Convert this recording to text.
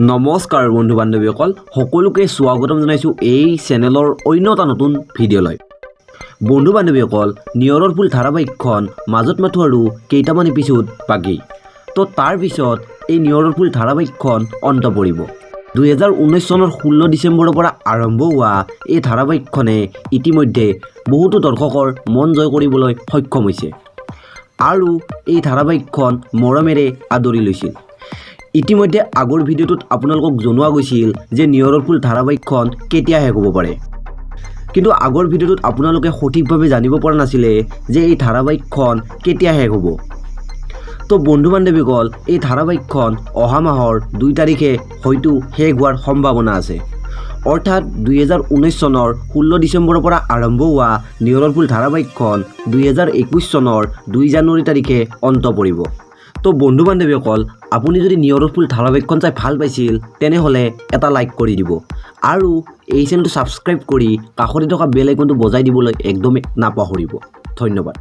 নমস্কাৰ বন্ধু বান্ধৱীসকল সকলোকে স্বাগতম জনাইছোঁ এই চেনেলৰ অন্য এটা নতুন ভিডিঅ'লৈ। বন্ধু বান্ধৱীসকল নিয়ৰৰ ফুল ধাৰাবাহিকখন মাজত মাথো আৰু কেইটামান এপিছড বাকী, তো তাৰ পিছত এই নিয়ৰৰ ফুল ধাৰাবাহিকখন অন্ত পৰিব। 2019 চনৰ 16 ডিচেম্বৰৰ পৰা আৰম্ভ হোৱা এই ধাৰাবাহিকখনে ইতিমধ্যে বহুতো দৰ্শকৰ মন জয় কৰিবলৈ সক্ষম হৈছে আৰু এই ধাৰাবাহিকখন মৰমেৰে আদৰি লৈছিল। ইতিমধ্যে আগৰ ভিডিঅ'টোত আপোনালোকক জনোৱা গৈছিল যে নিয়ৰৰ ফুল ধাৰাবাহিকখন কেতিয়া শেষ হ'ব পাৰে, কিন্তু আগৰ ভিডিঅ'টোত আপোনালোকে সঠিকভাৱে জানিব পৰা নাছিলে যে এই ধাৰাবাহিকখন কেতিয়া শেষ হ'ব। তো বন্ধু বান্ধৱীসকল এই ধাৰাবাহিকখন অহা মাহৰ 2 তাৰিখে হয়তো শেষ হোৱাৰ সম্ভাৱনা আছে, অৰ্থাৎ 2019 চনৰ 16 ডিচেম্বৰৰ পৰা আৰম্ভ হোৱা নিয়ৰৰ ফুল ধাৰাবাহিকখন 2021 চনৰ 2 জানুৱাৰী তাৰিখে অন্ত পৰিব। তো বন্ধু বান্ধৱীসকল আপুনি যদি নিয়ৰৰ ফুল ধাৰাবাহিকখন চাই ভাল পাইছিল তেনেহ'লে এটা লাইক কৰি দিব আৰু এই চেনেলটো ছাবস্ক্ৰাইব কৰি কাষতে থকা বেল আইকনটো বজাই দিবলৈ একদমেই নাপাহৰিব। ধন্যবাদ।